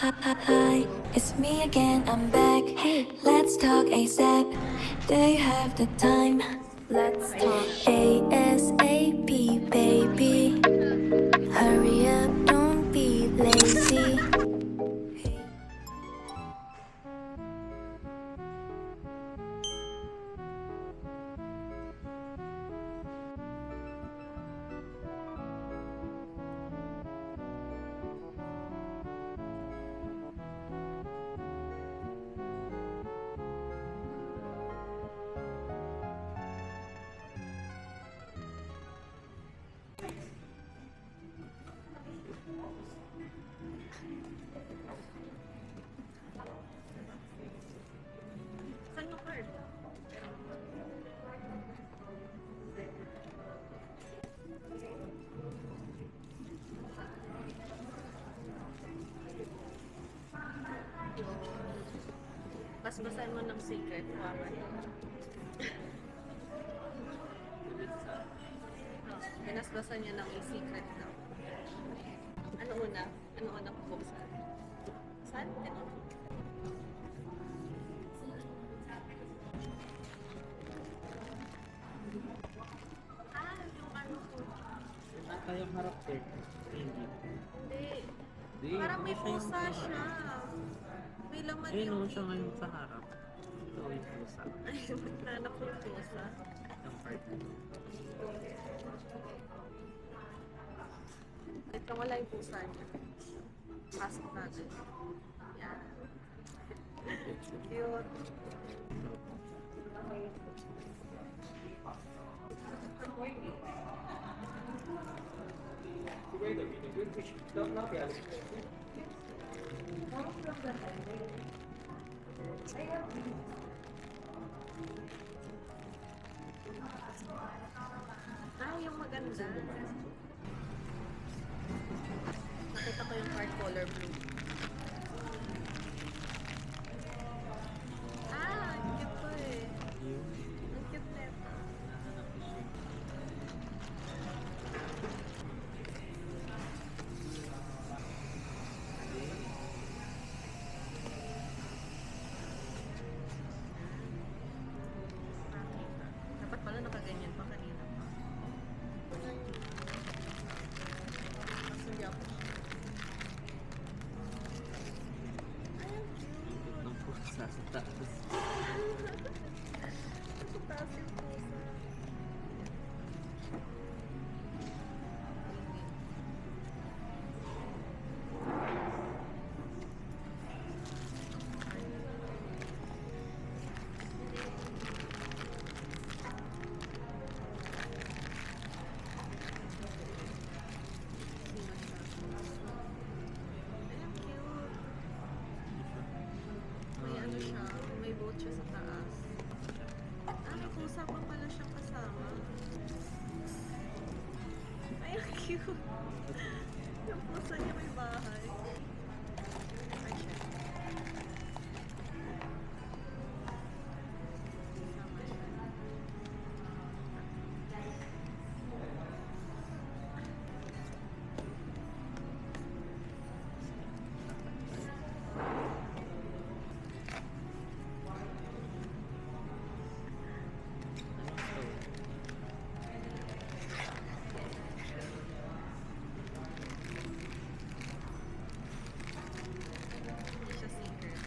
Hi, it's me again, I'm back. Hey, let's talk ASAP. Do you have the time? Let's talk ASAP, baby. Hurry up, don't be lazy. Basbasan mo ng secret, Wawan. Binasbasan niya ng secret daw. Ano una? Ano unang buksan? Saan? Ito. Yung ano po. Ata yung harap ko. Hindi. Hindi. Parang may pusa siya. May laman Ayun yung... naman siya ngayon sa harap. Ito yung pusa. Ay, nanak ko yung pusa. Yung part na ito. Ito wala yung pusa niya. Pasok natin. Yan. Cute. Ah, yung maganda. Nakita ko yung card color blue. Ah, ang cute to eh. Ang cute nito. Nahanap ko siya. Dapat pala nakaganyan pa kanina. Mas hindi ako. Ay, ang cute. Ng pusa sa taas. Ang taas yung pusa. Sino siya? Ay, ang cute. May ano siya, may boat siya sa taas. Ah, may pusa pa pala siyang kasama. Ay, ang cute. Yung pusa niya may bahay. Ay, siya. Kasama siya. Hindi siya secret.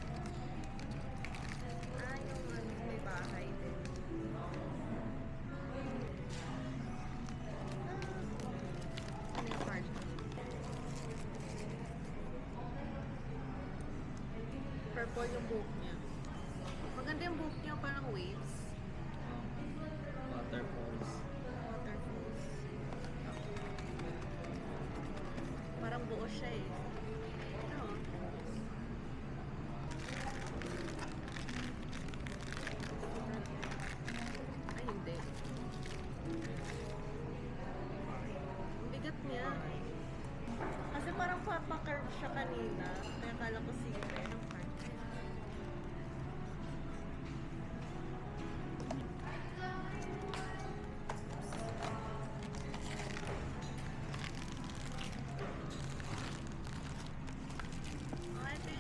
Ah, yung ano, may bahay din. Ano yung card? Purple yung buhok niya. Maganda yung buhok niya, parang waves. Waterfalls. Waterfalls. Parang buo siya eh. Ito. Ay, hindi. Ang bigat niya. Kasi parang pa-curve siya kanina. Kaya kala ko secret ng card. Oh, ito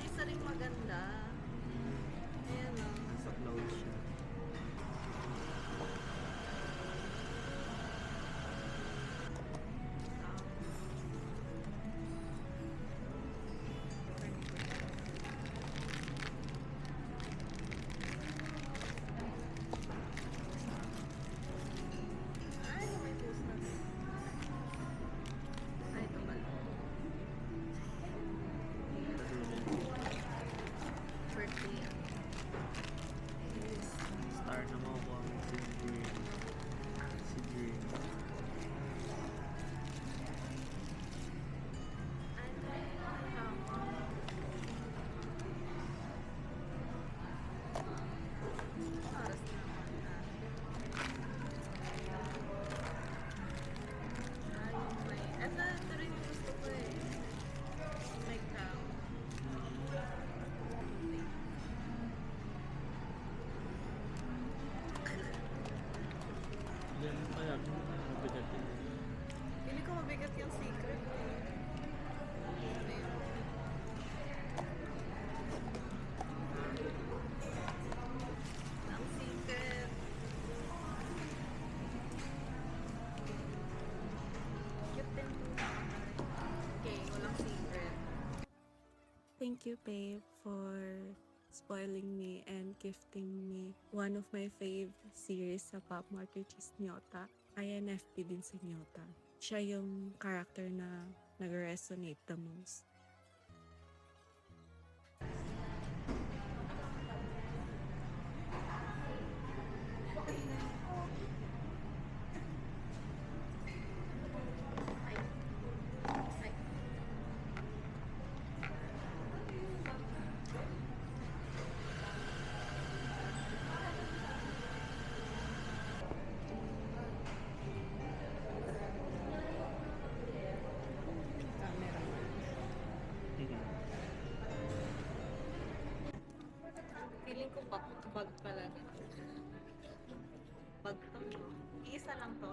Thank you, babe, for spoiling me and gifting me one of my fave series sa Pop Mart, which is Nyota. INFP din si Nyota. Siya yung character na nag-resonate the most. Feeling ko bag pala na. Bag to. Iisa lang to.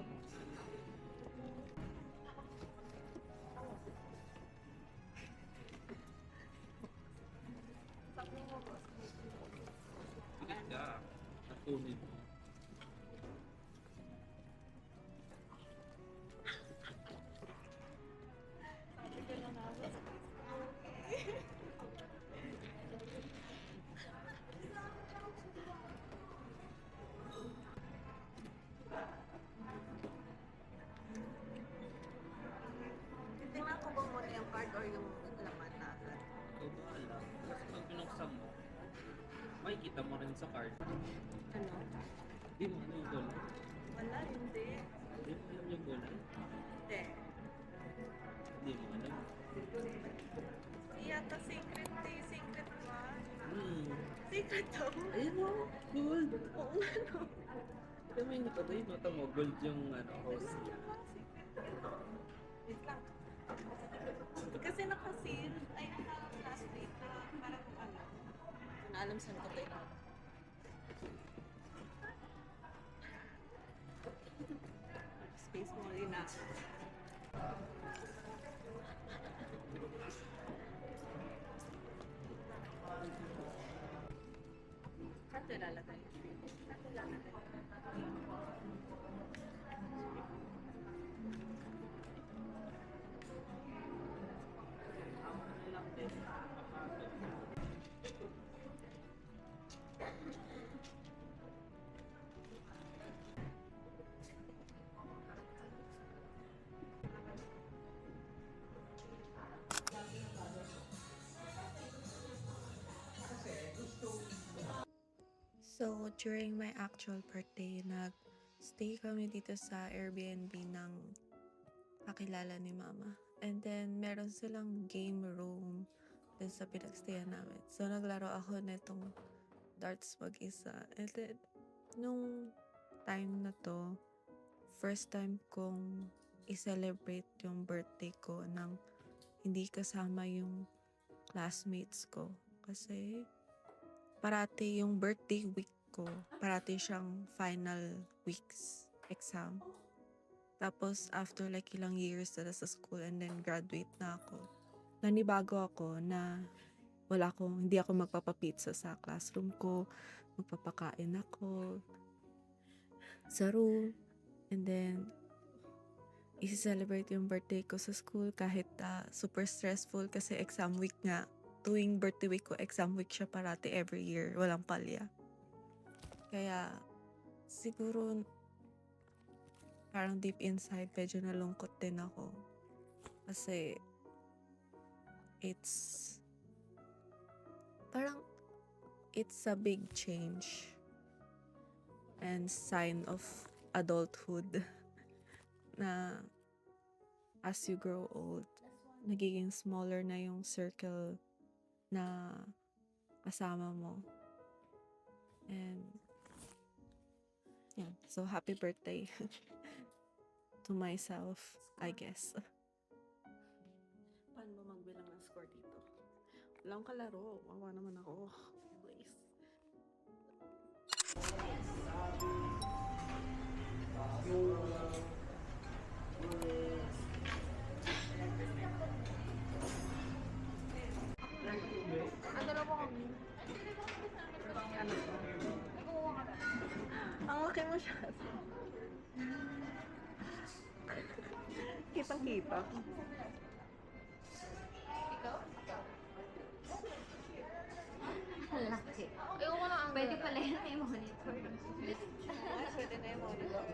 Sabi mo boss. Ganda. Nakunin mo. Sabi ko na nga boss. Tingnan ko ba muna yung card or yung laman natin? Ikaw ba alam? Kasi pag binuksan mo, makikita mo rin sa card. Ano? Hindi mo alam yung goal. Wala, hindi. Hindi mo alam yung goal. Hindi. Hindi mo alam. Yata secret eh. Secret one. Secret to. Ayun mo, gold. Oo nga no. Kaya may hindi pa tayo, nota mo, gold yung host niya. Wait lang. Kasi naka-seal, ay naka-plastic na parang ano. Hindi na alam saan ko tayo. Space mo rin na. Saan ito ilalagay? Saan ito ilalagay? Ano lang din, kapatid. So, during my actual birthday, nag-stay kami dito sa Airbnb ng kakilala ni Mama. And then, meron silang game room din sa pinagstayan namin. So, naglaro ako nitong darts mag-isa. And then, nung time na to, first time kong i-celebrate yung birthday ko nang hindi kasama yung classmates ko. Kasi, parati yung birthday week ko, parati siyang final weeks exam. Tapos, after like ilang years na sa school and then graduate na ako, nanibago ako na hindi ako magpapapizza sa classroom ko, magpapakain ako sa room, and then, isi-celebrate yung birthday ko sa school kahit super stressful kasi exam week nga. Tuwing birthday week ko, exam week siya parati every year. Walang palya. Kaya, siguro, parang deep inside, medyo nalungkot din ako. Kasi, parang, it's a big change and sign of adulthood na as you grow old, nagiging smaller na yung circle na kasama mo. And yeah, so happy birthday to myself, I guess. Paano ba magbilang ng score dito? Wala akong kalaro. Wawa naman ako. Please. Ano na po kami? Ano to? Ang laki mo siya. Kitang-kita. pala yun, may monitor. Pwede na yung monitor.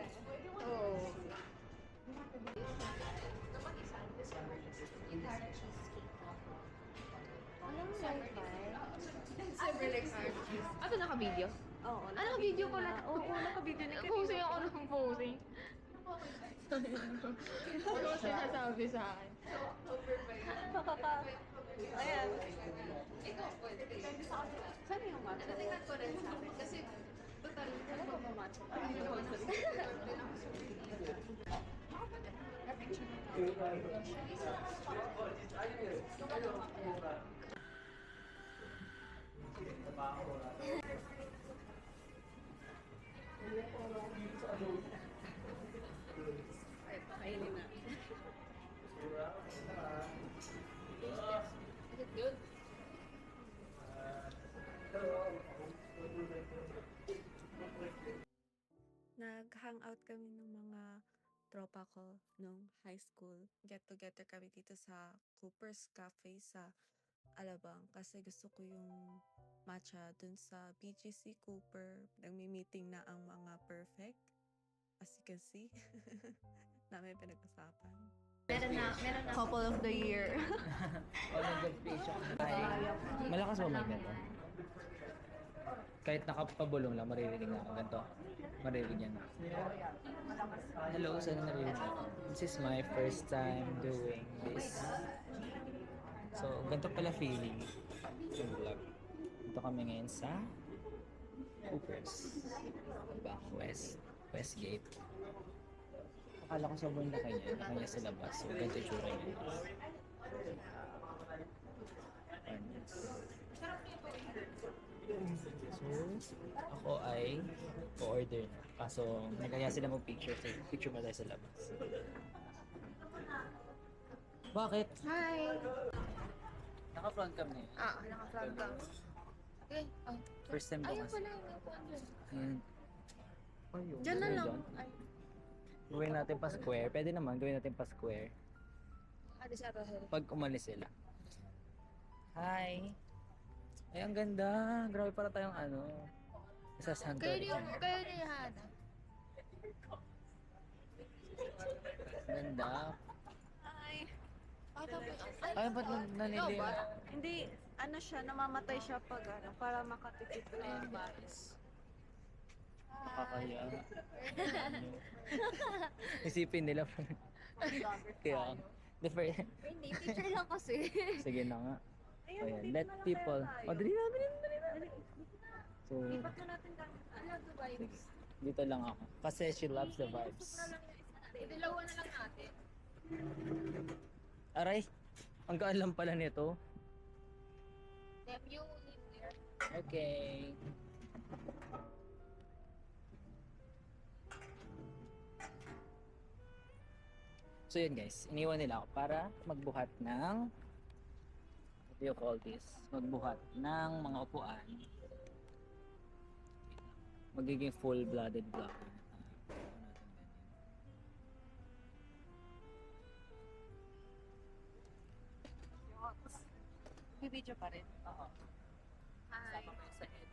Oo. Anong wifi? Ano naka-video? Oo. Ah, naka-video pala. Oo, naka-video na Posing ako ng posing. Ano sinasabi sa akin? Ayan. Saan yung matcha? Kasi, total, Ano ba ba matcha? Ay, pakainin na. is it good? Nag-hangout kami ng mga tropa ko nung high school. Get together kami dito sa Cooper's Cafe sa Alabang kasi gusto ko yung matcha dun sa BGC Cooper. Nagmi-meeting na ang mga perfect. As you can see, namin pinag-usapan. Couple of the year. Malakas ba may ganito? Kahit nakapabulong lang, maririnig na ako. Ganito, maririnig niya na. Hello, sana naririnig ako. This is my first time doing this. So, ganito pala feeling yung vlog. Ito kami ngayon sa Coopers. Diba? Westgate. Akala ko sobrang laki niya. Laki niya sa labas. So, ganito yung tsura niya. So, ako ay o-order na. Kaso, nagkaya sila mag-picture. So, picture mo tayo sa labas. Bakit? Hi! Naka-front cam na yun. Naka-front cam. Okay, oh. First time ko Ayun kasi. pala yung nagpuan dyan. Ayun. Ayun. Diyan na lang. Dyan. Gawin natin pa square. Pwede naman, gawin natin pa square. Adi sa Rahel. Pag umalis sila. Hi! Ay, ang ganda. Grabe para tayong sa Santorini. Kayo ni Hana. Ganda. Ay. Ay, ba't nanilim? Hindi, ano siya, namamatay siya pag para makatipid na yung baris. Nakakaya. Isipin nila. Kaya, Hindi, picture lang kasi. sige na nga. Ayun, Ayan, dito let na lang people. tayo. Dali na. So, Ipat na natin lang. I love the vibes. dito lang ako. Kasi she loves the vibes. Dalawa na lang natin. Aray, ang gaan lang pala nito. Them you live there. Okay. So yun guys, iniwan nila ako para magbuhat ng what do you call this? Magbuhat ng mga upuan. Magiging full-blooded vlog. Bibidyo pa rin. Oo. Hi. Sama kayo sa edit.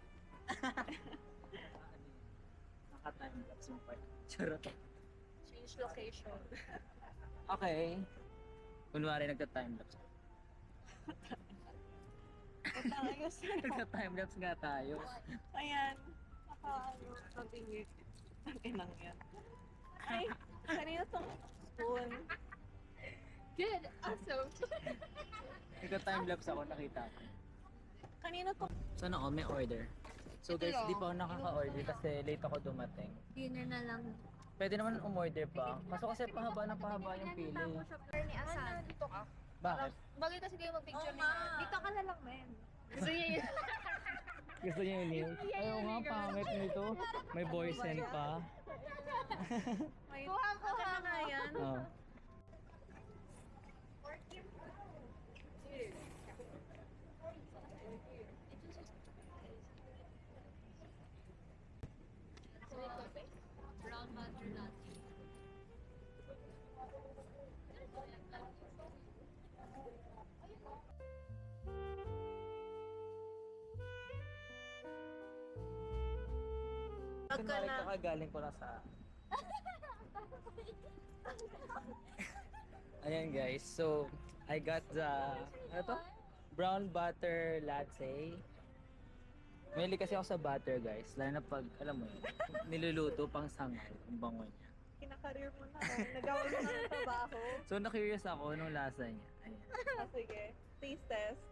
Naka-timelapse yung part. Charot. Change location. Okay. Kunwari nagka-timelapse. Ayos na. Nagka-timelapse nga tayo. Ayan. Nakabingi. Ang inang yan. Ay, kanina tong spoon. Good. Awesome. Nagka-timelapse ako, nakita ko. Kanina tong Sana all may order. So guys, di pa ako nakaka-order kasi late ako dumating. Dinner na lang. Pwede naman umorder pa. Kaso kasi pahaba ng pahaba yung pili. Ni Asan. Dito ka. Bakit? Bagay kasi kayo mag-picture ni Dito ka na lang, men. Gusto niya yun. Gusto niya yung nails? Ayaw nga, pangit nito. May boysen pa. may Kuha na nga yan. Oh. Brown butter latte. Kunwari kakagaling ko lang sa... Ayan guys, so I got the ano to? Brown butter latte. Mahilig kasi ako sa butter guys, lalo na pag, alam mo yun, niluluto pang sangal, ang bango niya. Kinakareer mo na. Nagawa mo na ng trabaho. So na-curious ako nung lasa niya. Ayan. Sige. Taste test.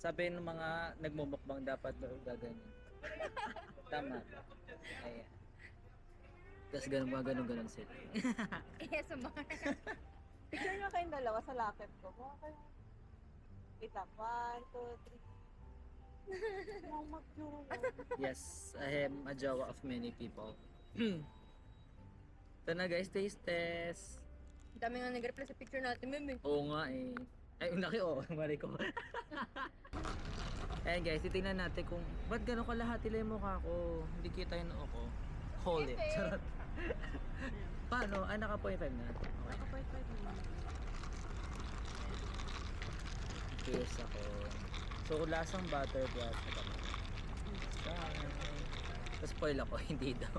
Sabi ng mga nagmumukbang dapat daw gaganyan. Tama. Ayan. Tapos ganun sila. Yes, Mar. Picture nyo kayong dalawa sa locket ko. Mukha kayo. Wait lang. 1, 2, 3. Mukha mag-jowa. Yes, I am a jowa of many people. Ito na guys, taste test. Dami nga nag-reply sa picture natin, Meme. Oo nga eh. Ay, laki oh, mali ko. Ayan guys, titingnan natin kung ba't gano'n kalahati lang yung mukha ko. Hindi kita yung noo ko. Hold it. Charot. Paano? Ah, naka 0.5 na. Okay. Naka-point naman. Curious ako. So, lasang butter plus. Tapos spoil ako, hindi daw.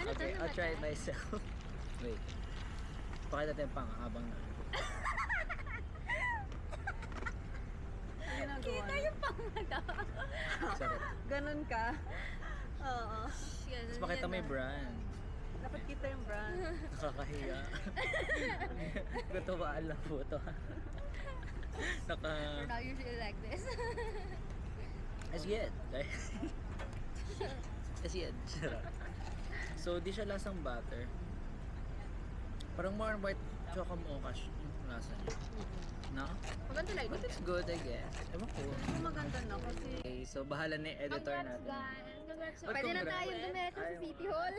Ano to? Okay, I'll try it myself. Wait. Pakita natin pang habang na. Ginagawa. Kita yung pangalaw. Charot. Ganun ka. Oo. Tapos pakita mo yung brand. Dapat kita yung brand. Nakakahiya. Gusto ba alam po ito? We're not usually like this. As yet. As yet. Charot. So, di siya lasang butter. Parang more on white choco mocha yung lasa niya. No? Maganda like But it's good, I guess. Ewan ko. Pero maganda na kasi Okay, so bahala na yung editor natin. Congrats. Ba't Pwede na congrats? tayong dumetro sa Ayaw. City Hall.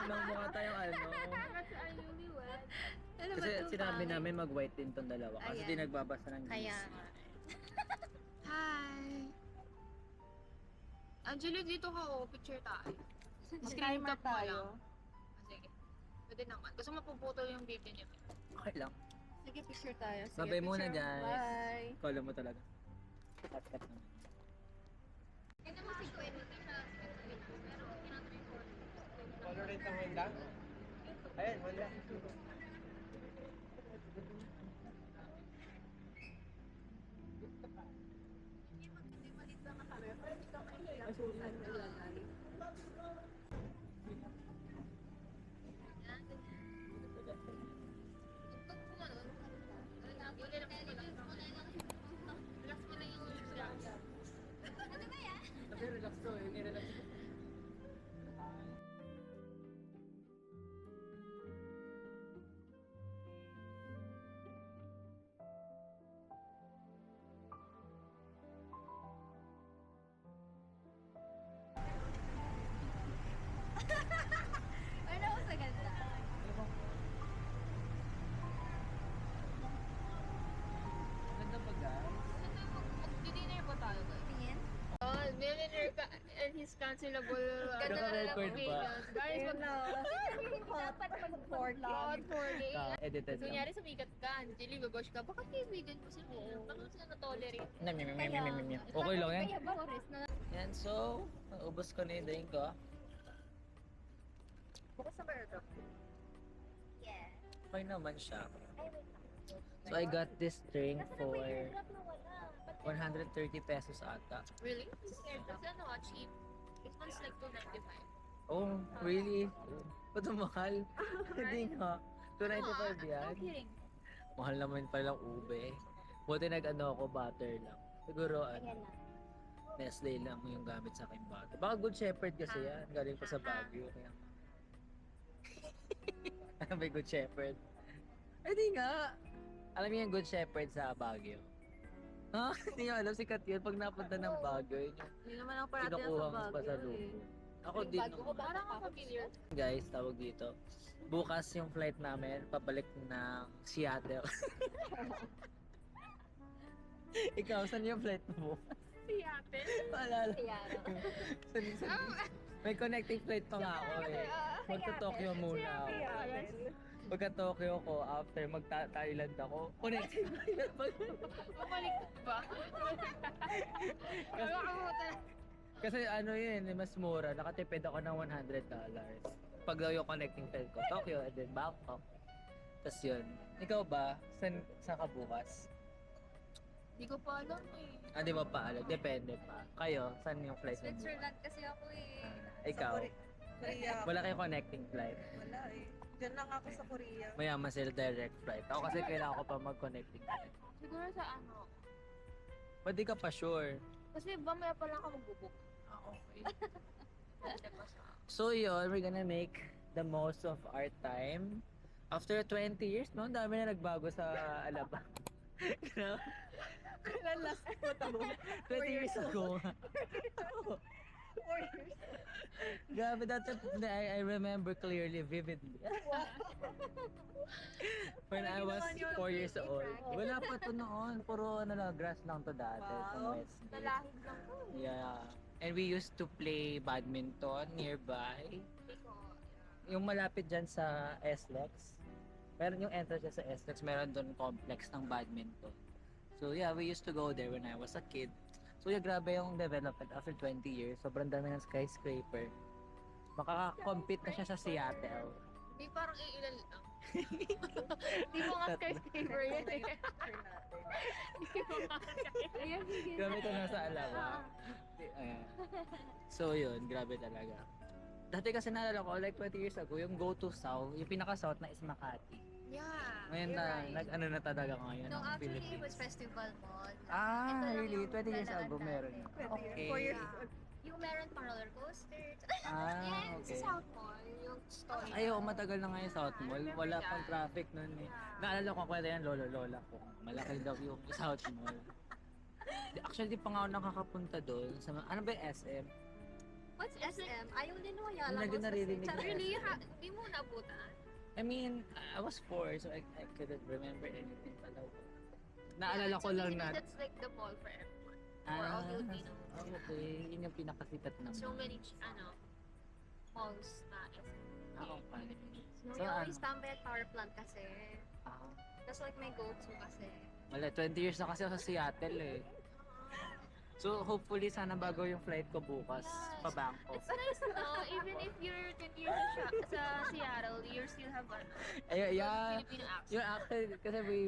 Nang mukha tayong ano. Congrats are newlywed. Ano ba Kasi to, sinabi pangit? namin mag-white din tong dalawa. Kasi Ayan. di nagbabasa ng Kaya news. nga. Hi! Angelo, dito ka oh. Picture tayo. Screen timer cap mo lang. tayo. Ah, sige. Pwede naman. Gusto mapuputol yung baby niya. Okay lang. Sige, picture tayo. Sige, Babay muna picture. guys. Bye. Kala mo talaga. Cut naman. Tolerate ang Honda? Ayan, Honda. Tapi relax to, hindi relax. Ano ako sa ganda? Ganda pa guys. Mag-dinner ba tayo guys? Tingin? Oh, millionaire ka and his cancelable Ganda na record ba? Guys, Ayun na. Dapat mag-fork God for the Edited lang. Kunyari sumikat ka, Angeli, babash ka, bakit kaibigan mo sila? Bakit sila na-tolerate? Okay lang yan. Kaya Boris na Yan, so, ubos ko na yung drink ko. Bukas sa meron. Yeah. Okay naman siya. Ay, wait. So, I got this drink Nasaan na for ba yung drop na wala? Ba't 130 pesos ata. Really? Kasi ano, cheap. This one's like 295. Oh, really? Ba't ang mahal? Hindi nga. 295 No yan. kidding. Mahal naman palang ube. Buti nag-ano ako, butter lang. Siguro, Ayan na. Nestle lang yung gamit sa aking butter. Baka Good Shepherd kasi yan. Galing pa sa Baguio. Kaya... Ano ba yung Good Shepherd? Ay, di nga. Alam niyo yung Good Shepherd sa Baguio? Ha? Hindi nyo alam, sikat yun. Pag napunta ng Baguio, yun yung Hindi naman ako parati kinukuha sa mo sa Baguio. pasalubong. Ako din Bago ko naman. ba? Parang ako familiar. Guys, tawag dito. Bukas yung flight namin, pabalik ng Seattle. Ikaw, saan yung flight mo? Seattle? Paalala. Tiara. May connecting flight pa nga ako eh. Magto-Tokyo muna ako. Pagka Tokyo ko, after magta-Thailand ako, connecting flight pa. Bumalik ba? Kasi ano yun, mas mura. Nakatipid ako ng $100. Pag daw yung connecting flight ko, Tokyo and then Bangkok. Tapos yun. Ikaw ba? Saan ka bukas? Hindi ko pa alam eh. Ah, di mo pa alam. Depende pa. Kayo, saan yung flight mo bukas? Switzerland kasi ako eh. Ikaw? Korea. Wala kayong connecting flight. Wala eh. Diyan lang ako sa Korea. Mayaman sila direct flight. Ako kasi kailangan ko pa mag-connecting flight. Siguro sa ano. Pwede ka pa sure. Kasi mamaya pa lang ako magbubuk. Ah, okay. Kasi pa sa... So yun, we're gonna make the most of our time. After 20 years, no? Ang dami na nagbago sa Alabang. Kailan last ko tamo? 20 years ago. 4 years. Grabe, dati I remember clearly, vividly. When I was 4 years old. Wala pa to noon. Puro grass lang to dati. Wow. Nalahid lang ko. Yeah. And we used to play badminton nearby. Hindi ko. Yung malapit dyan sa SLEX. Meron yung entrance dyan sa SLEX. Meron doon complex ng badminton. So yeah, we used to go there when I was a kid. So yeah, grabe yung development after 20 years. Sobrang dami ng skyscraper. Makaka-compete na siya sa Seattle. Hindi parang iilan lang. Hindi mo nga skyscraper yun eh. Hindi mo nga skyscraper. Grabe ito nasa Alabang. Ayan. So yun, grabe talaga. Dati kasi naalala ko, like 20 years ago, yung go to south, yung pinaka-south na is Makati. Yeah. Ngayon you're na, right. nag-ano na talaga ngayon No, ang actually, it Philippines. was Festival Mall. Ah, Ito lang really? yung 20 years dalaan ago natin. meron. 20 years. 4 years. Yung meron pang roller coaster. Ah, Yan, okay. sa South Mall, yung story. Ay, oo, matagal na nga yung South Mall. Wala pang traffic nun eh. Naalala ko kwento yan, lolo-lola ko. Malaki daw yung South Mall. Actually, di pa nga ako nakakapunta doon. Ano ba yung SM? What's SM? Ayaw din mo Hindi yala na naririnig na Really, SM. hindi mo naabutan. I mean, I was 4, so I couldn't remember anything pala. Naalala ko lang na... That's like the mall for everyone. For all Filipino. Okay. Yun yung pinakasikat naman. So many, malls na SM. Ah, okay. No, So, we always ano? tambay at power plant kasi. Ah, That's like my go-to kasi. wala, 20 years na kasi ako sa Seattle eh. So, hopefully, sana bago yung flight ko bukas pa Bangkok. It's nice no, even if you're 20 years sa Seattle, you still have Ay, yeah. Filipino accent. Yung accent, kasi we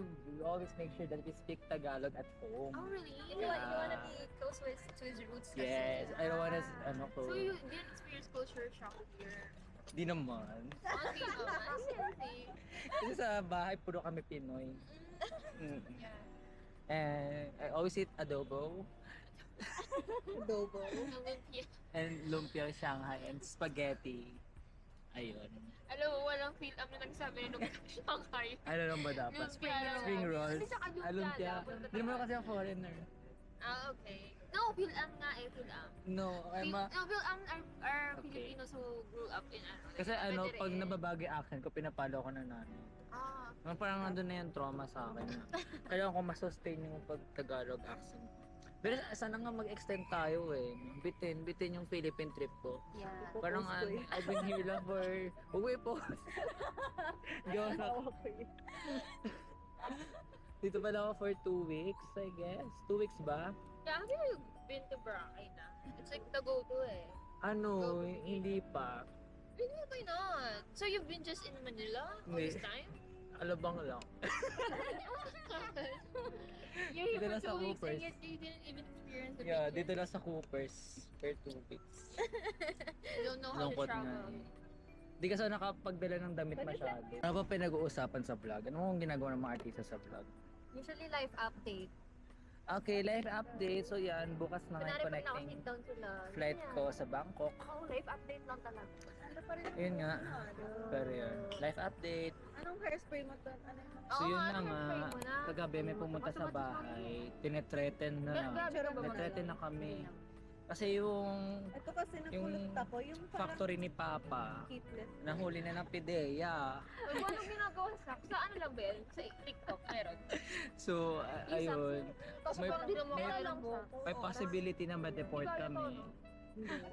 always make sure that we speak Tagalog at home. Oh, really? You wanna be close to his roots kasi. Yes, I don't wanna, ko. So you didn't experience culture shock here? Di naman. Hindi naman. Hindi. Kasi sa bahay, puro kami Pinoy. Mm. And I always eat adobo Adobo. Lumpia. and lumpia Shanghai and spaghetti. Ayun. Alam mo, walang feel am na nagsabi na lumpia Shanghai. Ano lang ba dapat? Lumpia. Spring rolls. Kasi saka lumpia Lumpia. lang. Hindi mo kasi ako foreigner. Ah, okay. No, feel am nga eh, feel am. No, I'm a... No, feel am are Okay. Filipinos who grew up in Kasi ano, Madrid pag eh. nababago yung accent ko, pinapalo ko ng nanay. Ah, Parang nandun na yung trauma sa akin. Kailangan ko masustain yung pag-Tagalog accent. Pero sana nga mag-extend tayo eh. Bitin yung Philippine trip ko. Yeah. Parang I've been here lang for... Uwi po. Joke lang. Okay. Dito pala ako for 2 weeks, I guess. 2 weeks ba? yeah, have you been to Boracay na? It's like the go-to eh. Ano, hindi pa. Really, why not? So you've been just in Manila all this Hindi. time? Alabang lang. You're here Dito for lang sa 2 weeks Coopers. and yet you didn't even experience the Yeah, beaches. dito lang sa Coopers for 2 weeks. You don't know how to Lungkot nga travel. eh. Di kasi ako nakapagdala ng damit masyado. Ano ba pinag-uusapan sa vlog? Ano ang ginagawa ng mga artista sa vlog? Usually life update. Okay, live update. So yan, bukas na nga yung Kunwari pag connecting nakasit down sila. flight ko sa Bangkok. Oh, life update lang talaga. Ano pa rin? Yun nga. Pero yun, live update. Anong hairspray mo to? Ano yung So Oo yun nga, na nga, try mo na. kagabi may pumunta sa bahay, tinetreaten na. Tinetreaten na kami. Kasi yung Ito kasi napulot ako. Yung parang factory ni Papa, keepless. nahuli na ng PIDEA. Kung anong ginagawa sa ano lang ba yan? Sa TikTok, meron. So, ayun. Tapos May- parang di mo may- alam sa. May possibility na ma-deport kami.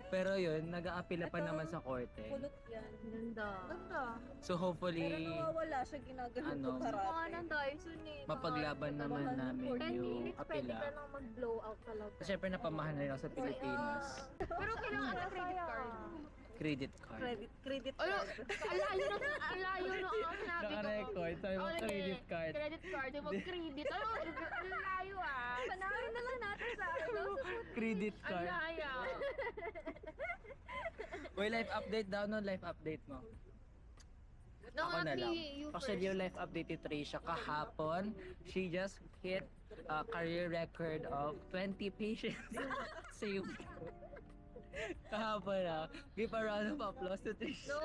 Pero yun, nag-aapila pa naman sa korte. Kulot yan. Ganda. Ganda. So Pero hopefully, nawawala siya ginaganon ano, ko karate. Mga nang Dyson eh. mapaglaban naman namin 10 yung minutes, pwede apila. ka lang mag-blow out talaga. Kasi syempre napamahal na rin ako sa Pilipinas. Pero kailangan ka credit card. Credit card. Credit Ano? card. Ang layo na ang sinabi ko. Naka-record, sabi mo Oh, credit hindi. card. Credit card, yung mag-credit. Ano? Ang layo ah. Panoorin na lang natin sa ano. Credit Ang card. layo. Uy, life update daw no, life update mo. No, Ako na lang. you Actually, first. yung life update ni Trisha kahapon, she just hit a career record of 20 patients saved. Kahapon na. Give a round of applause to Trisha. No,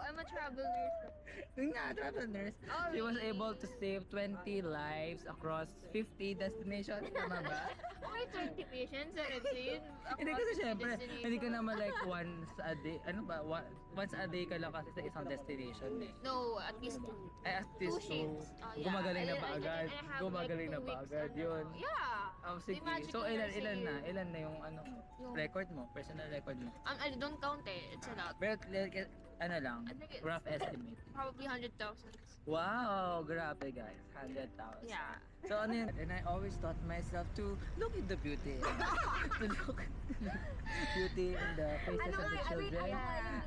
I'm a travel nurse. Yung nga, travel nurse. Oh, She was really? able to save 20 lives across 50 destinations. Tama ba? Okay, 20 patients and it's in. Hindi kasi syempre, hindi ka naman like once a day, ano ba, once a day ka lang kasi sa isang destination eh. No, at least 2. Ay, at least shifts. Oh, yeah. gumagaling na And ba I- agad? and I have, Gumagaling like, na 2 ba weeks, agad? ano. Yun. Yeah. Oh, sige. Imagine So, ko ilan kasi- na? Ilan na yung ano, Yung- record mo? Personal record mo? I don't count it. It's a lot. Pero, like, ano lang, I think it's- rough estimate. Probably 100,000. Wow, grabe guys. 100,000. Yeah. So ano yun? And I always taught myself to look at the beauty. To look at the beauty in the faces of the children.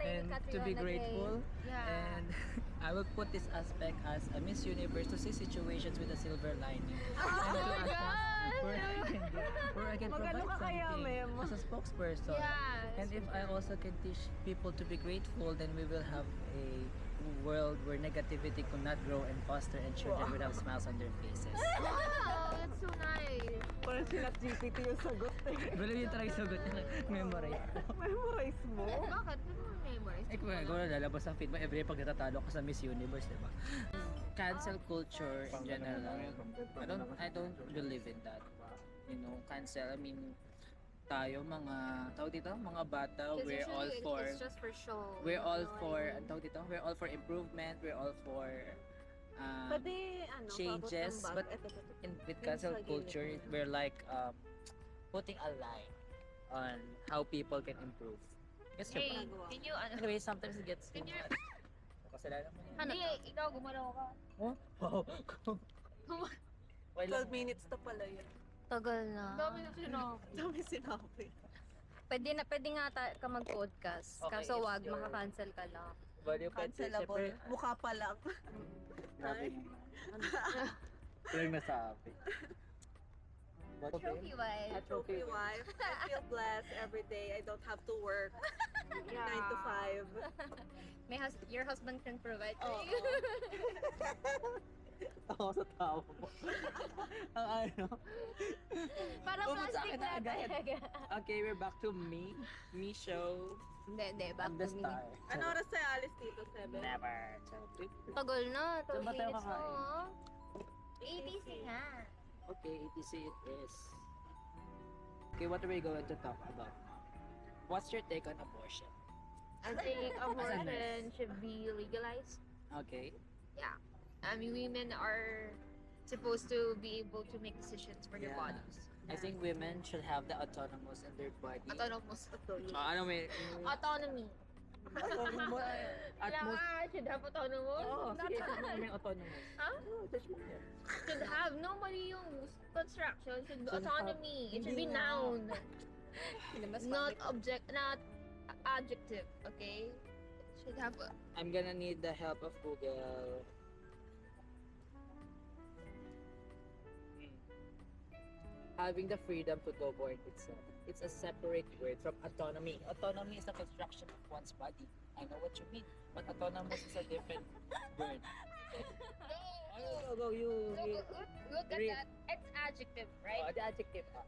And to be grateful. Yeah. And I will put this aspect as a Miss Universe to see situations with a silver lining. Oh And to my assess God! where I can Magano provide ka kaya, something ma'am? as a spokesperson. Yes. And if I also can teach people to be grateful, then we will have a world where negativity could not grow and foster and children would have smiles on their faces. Wow, that's so nice. Parang sinat GPT yung sagot eh. Bala yun talaga sagot niya. Memorize ko. Memorize mo? Bakit? Ano mo memorize? Eh kung gano'n lalabas ang feed mo every pag natatalo ka sa Miss Universe, di ba? Cancel culture in general. I don't believe in that. You know, cancel. I mean, tayo mga tawag dito, mga bata, we're all for It's just for show. we're all for ang tawag dito, we're all for improvement, we're all for Pwede, ano, changes, paabot ng bag. but Ito. with cancel Yung sa culture, we're like putting a line on how people can improve. Yes, sir. Hey, can you, ano? Anyway, sometimes it gets too Can you- much. Kasalanan mo yan. Hindi, ikaw gumalaw ka. Oh, wow. Wait 12 lang. minutes na pala yun. Tagal na. Dami na sinabi. Dami sinabi. Pwede nga ka mag-podcast. Okay, Kaso if wag, you're- maka-cancel ka lang. Bali, pwede, Cancelable. syempre, Mukha pa lang. grabe mo. Walang nasabi. Trophy wife. Trophy wife. I feel blessed every day. I don't have to work 9 to 5. Your husband can provide for Oo. you. Ako sa tao mo. Ang ano. Parang Pumunta plastic ka na na agad. talaga. Okay, we're back to me. Me show. Hindi, back I'm the to me. star. Ano oras tayo alis dito? 7? Never. Tagal na, 2 Saan ba tayo minutes na. kakain? oh. ATC nga. Okay, ETC it is. Okay, what are we going to talk about? What's your take on abortion? I think As a abortion nurse. should be legalized. Okay. Yeah. I mean, women are supposed to be able to make decisions for their Yeah. bodies. I think women should have the autonomous in their body. Autonomous. Ano may... Autonomy. Autonomous. Kailangan should have autonomous. Oo, sige. Ano may autonomous? Huh? Oo, touch mo yan. Should have. Nobody yung construction should be Should autonomy. It should be Hindi nga. noun. Not object, not adjective. Okay? Should have a... I'm gonna need the help of Google. Having the freedom to go born itself. It's a separate word from autonomy. Autonomy is the construction of one's body. I know what you mean. But autonomous is a different word. Go, you. Look at Read. that. It's adjective, Oh, right? the adjective pa.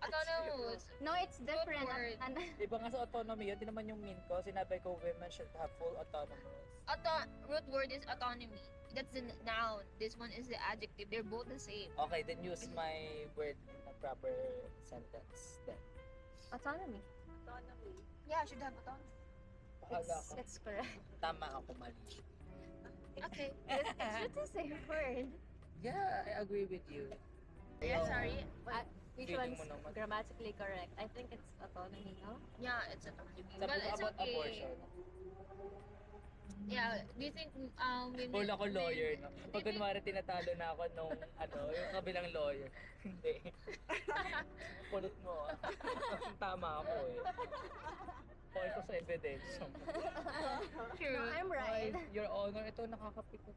Autonomous. No, it's different. word. Di ba nga sa autonomy, yun din naman yung mean ko. Sinabi ko women should have full autonomous. Root word is autonomy. That's the noun. This one is the adjective. They're both the same. Okay, then use my word in a proper sentence. Then. Autonomy. Yeah, should have autonomy. Bahala ko. It's correct. Tama ako, mali. Okay. It's the same word. Yeah, I agree with you. Yeah, sorry. Which Feeling one's mo naman. grammatically correct? I think it's autonomy, no? Yeah, it's autonomy. Sabi But ko it's about okay. abortion. Yeah, do you think women... Full ako lawyer, no? do Pag you think- kunwari tinatalo na ako nung, yung kabilang lawyer. Hindi. Kulit mo, ah. Tama ako eh. Call ko sa ebidensya mo. True. I'm right. Your Honor, ito nakakapikot.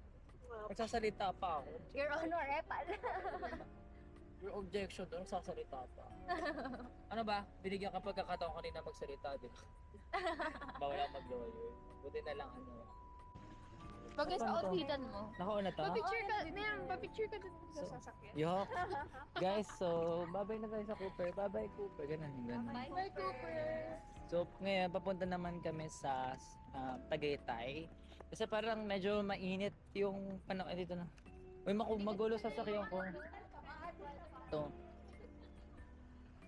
Magsasalita pa ako. Your Honor, Epal. Your objection doon, magsasalita pa. Ano ba? Binigyan ka pagkakataon kanina magsalita, di ba? Bawal ako mag-lawyer. Buti na lang Pag sa Paano to? outfitan mo. Nakauna to? Papicture ka, papicture ka dun sa sasakyan. Yok. Guys, so, babay na tayo sa Cooper. Bye-bye, Cooper. Ganun, ganun. Bye, Cooper. So, ngayon, papunta naman kami sa Tagaytay. Kasi parang medyo mainit yung panahon dito na. Uy, magulo sa sakyan ko. Ito.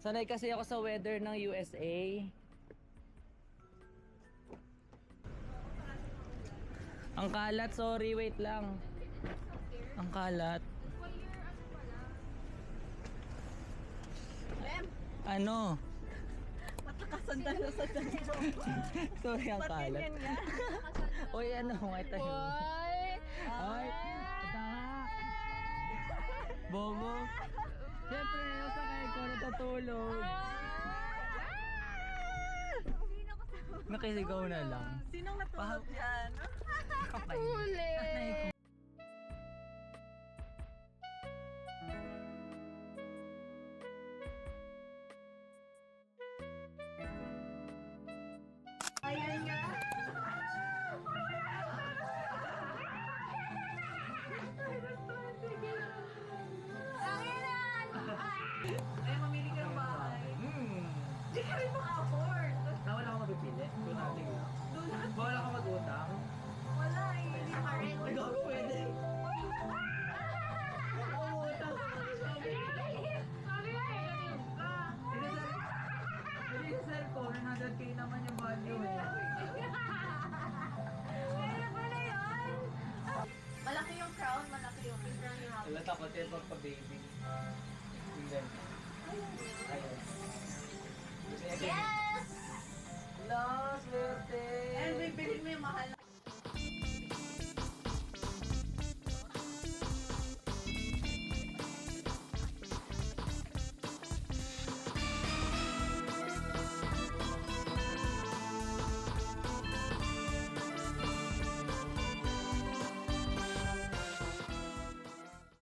Sanay kasi ako sa weather ng USA. Ang kalat, sorry, wait lang. Ang kalat. Ano? Nakasandal na sa ganito. Sorry, ang kalat. Uy, ano? Ito yun. Boy! Ay! Tama! Bobo! Siyempre, nasa kayo ko natutulog. Nakisigaw na lang. Sinong natulog dyan? Huli! Ayan nga. Ay, mamili ka ng bahay. Di ka rin maka-afford. Wala akong mapipili. Doon natin. Bawal ako mag-utang. Wala eh. Hindi ka rin. Ay, gago, pwede. Hindi sa cellphone, 100k naman yung value eh. Malaki yung crown, malaki yung crown yung house. Wala takot yan pagpa-baby. Tingnan. Ay,